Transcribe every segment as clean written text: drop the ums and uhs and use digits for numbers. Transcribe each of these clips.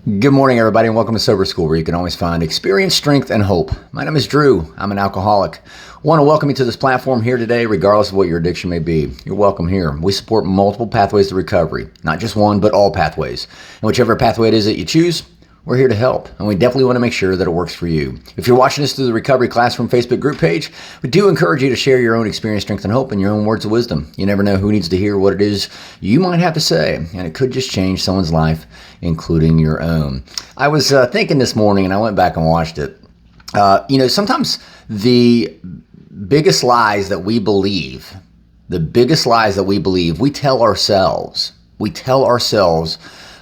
Good morning, everybody, and welcome to Sober School, where you can always find experience, strength, and hope. My name is Drew. I'm an alcoholic. I want to welcome you to this platform here today, regardless of what your addiction may be. You're welcome here. We support multiple pathways to recovery, not just one, but all pathways. And whichever pathway it is that you choose, we're here to help, and we definitely want to make sure that it works for you. If you're watching this through the Recovery Classroom Facebook group page, we do encourage you to share your own experience, strength, and hope, and your own words of wisdom. You never know who needs to hear what it is you might have to say, and it could just change someone's life, including your own. I was thinking this morning, and I went back and watched it. Sometimes the biggest lies that we believe, we tell ourselves. We tell ourselves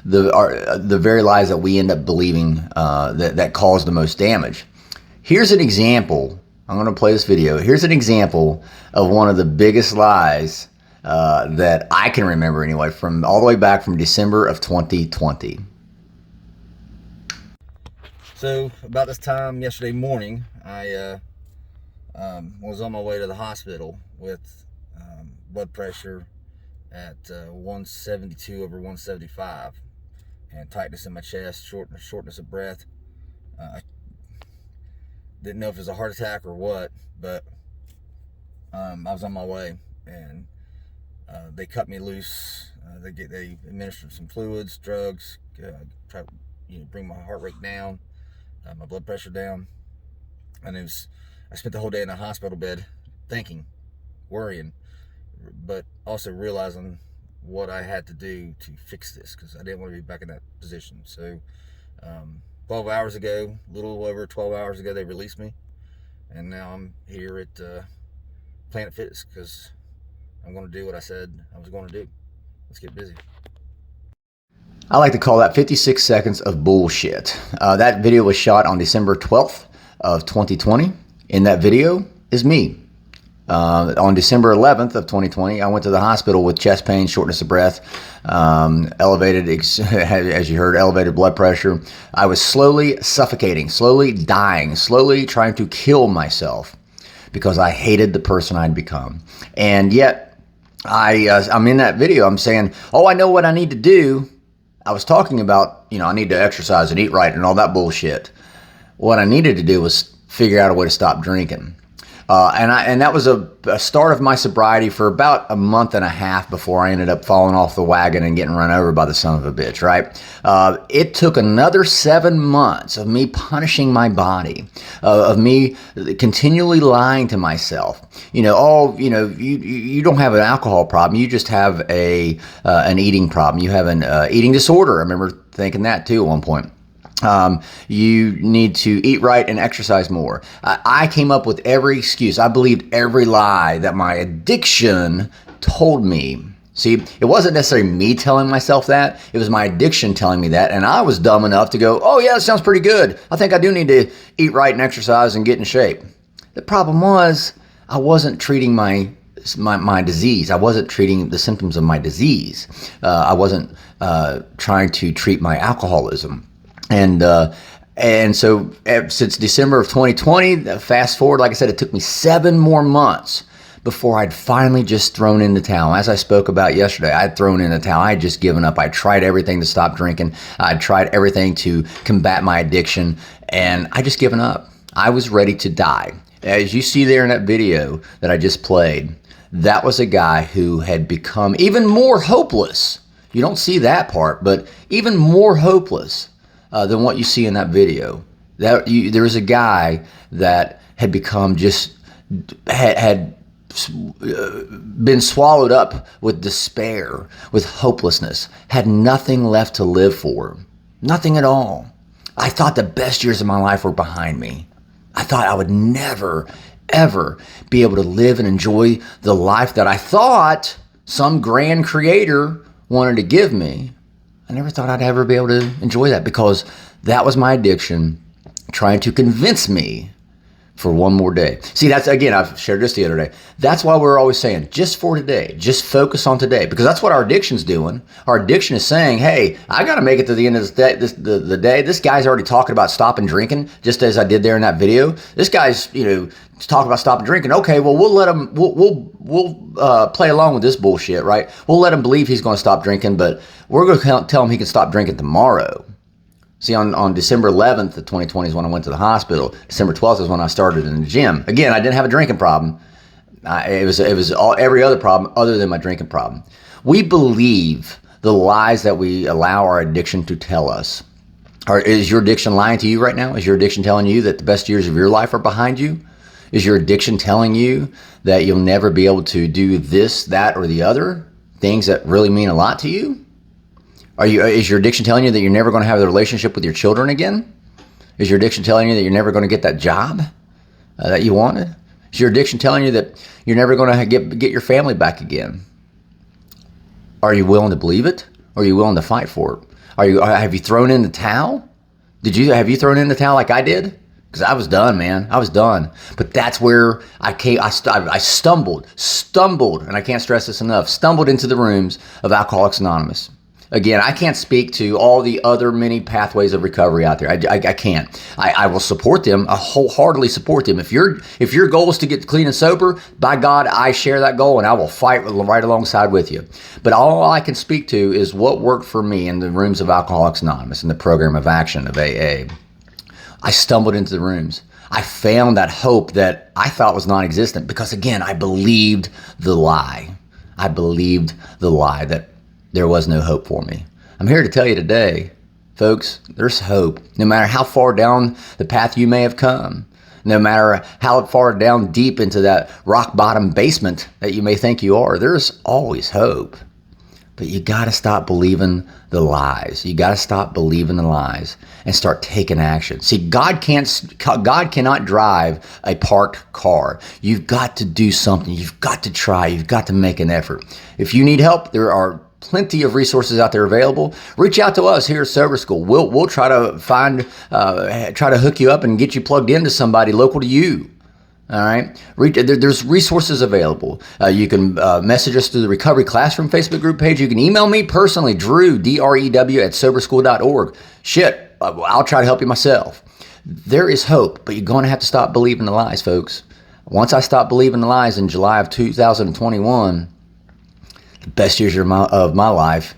the very lies that we end up believing that cause the most damage. Here's an example. I'm going to play this video. Here's an example of one of the biggest lies that I can remember anyway, from all the way back from December of 2020. So about this time yesterday morning, I was on my way to the hospital with blood pressure at 172 over 175 and tightness in my chest, shortness of breath. I didn't know if it was a heart attack or what, but I was on my way, and they cut me loose. They administered some fluids, drugs, try to bring my heart rate down, my blood pressure down, and I spent the whole day in a hospital bed thinking, worrying, but also realizing what I had to do to fix this, because I didn't want to be back in that position. So 12 hours ago, a little over 12 hours ago, they released me, and now I'm here at Planet Fitness because I'm going to do what I said I was going to do. Let's get busy. I like to call that 56 seconds of bullshit. That video was shot on December 12th of 2020. In that video is me. On December 11th of 2020, I went to the hospital with chest pain, shortness of breath, elevated, as you heard, elevated blood pressure. I was slowly suffocating, slowly dying, slowly trying to kill myself because I hated the person I'd become. And yet, I'm in that video, I'm saying, oh, I know what I need to do. I was talking about, I need to exercise and eat right and all that bullshit. What I needed to do was figure out a way to stop drinking. And that was a start of my sobriety for about a month and a half before I ended up falling off the wagon and getting run over by the son of a bitch, right? It took another 7 months of me punishing my body, of me continually lying to myself. You don't have an alcohol problem. You just have an eating problem. You have an eating disorder. I remember thinking that too at one point. You need to eat right and exercise more. I came up with every excuse. I believed every lie that my addiction told me. See, it wasn't necessarily me telling myself that. It was my addiction telling me that. And I was dumb enough to go, oh yeah, that sounds pretty good. I think I do need to eat right and exercise and get in shape. The problem was I wasn't treating my disease. I wasn't treating the symptoms of my disease. I wasn't trying to treat my alcoholism. And so since December of 2020, fast forward, like I said, it took me 7 more months before I'd finally just thrown in the towel. As I spoke about yesterday, I'd thrown in the towel. I had just given up. I tried everything to stop drinking. I'd tried everything to combat my addiction, and I just given up. I was ready to die. As you see there in that video that I just played, that was a guy who had become even more hopeless. You don't see that part, but even more hopeless than what you see in that video. There was a guy that had become had been swallowed up with despair, with hopelessness, had nothing left to live for, nothing at all. I thought the best years of my life were behind me. I thought I would never, ever be able to live and enjoy the life that I thought some grand creator wanted to give me. I never thought I'd ever be able to enjoy that, because that was my addiction trying to convince me for one more day. See, that's, again, I've shared this the other day. That's why we're always saying, just for today, just focus on today, because that's what our addiction's doing. Our addiction is saying, hey, I got to make it to the end of the day. This guy's already talking about stopping drinking, just as I did there in that video. This guy's, talking about stopping drinking. Okay, well, we'll let him, we'll play along with this bullshit, right? We'll let him believe he's going to stop drinking, but we're going to tell him he can stop drinking tomorrow. See, on December 11th of 2020 is when I went to the hospital. December 12th is when I started in the gym. Again, I didn't have a drinking problem. It was every other problem other than my drinking problem. We believe the lies that we allow our addiction to tell us. Is your addiction lying to you right now? Is your addiction telling you that the best years of your life are behind you? Is your addiction telling you that you'll never be able to do this, that, or the other? Things that really mean a lot to you? Is your addiction telling you that you're never going to have the relationship with your children again? Is your addiction telling you that you're never going to get that job that you wanted? Is your addiction telling you that you're never going to get your family back again? Are you willing to believe it? Or are you willing to fight for it? Have you thrown in the towel? Have you thrown in the towel like I did? Because I was done, man. I was done. But that's where I stumbled, and I can't stress this enough, stumbled into the rooms of Alcoholics Anonymous. Again, I can't speak to all the other many pathways of recovery out there. I can't. I will support them. I wholeheartedly support them. If your goal is to get clean and sober, by God, I share that goal and I will fight right alongside with you. But all I can speak to is what worked for me in the rooms of Alcoholics Anonymous, in the program of action of AA. I stumbled into the rooms. I found that hope that I thought was non-existent because, again, I believed the lie. I believed the lie that there was no hope for me. I'm here to tell you today, folks, there's hope. No matter how far down the path you may have come, no matter how far down deep into that rock bottom basement that you may think you are, there's always hope. But you got to stop believing the lies. You got to stop believing the lies and start taking action. See, God cannot drive a parked car. You've got to do something. You've got to try. You've got to make an effort. If you need help, there are plenty of resources out there available. Reach out to us here at Sober School. We'll try to try to hook you up and get you plugged into somebody local to you. All right. There's resources available. You can message us through the Recovery Classroom Facebook group page. You can email me personally, Drew, D-R-E-W, @soberschool.org. Shit, I'll try to help you myself. There is hope, but you're going to have to stop believing the lies, folks. Once I stopped believing the lies in July of 2021, the best years of my life,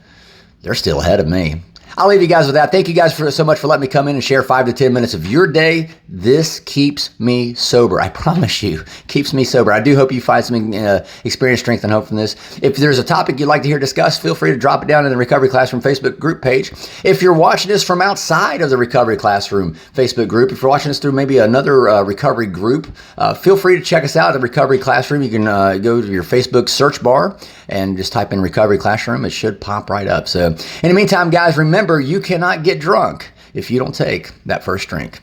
they're still ahead of me. I'll leave you guys with that. Thank you guys so much for letting me come in and share 5 to 10 minutes of your day. This keeps me sober. I promise you, keeps me sober. I do hope you find some experience, strength, and hope from this. If there's a topic you'd like to hear discussed, feel free to drop it down in the Recovery Classroom Facebook group page. If you're watching this from outside of the Recovery Classroom Facebook group, if you're watching this through maybe another recovery group, feel free to check us out at the Recovery Classroom. You can go to your Facebook search bar and just type in Recovery Classroom. It should pop right up. So in the meantime, guys, remember, you cannot get drunk if you don't take that first drink.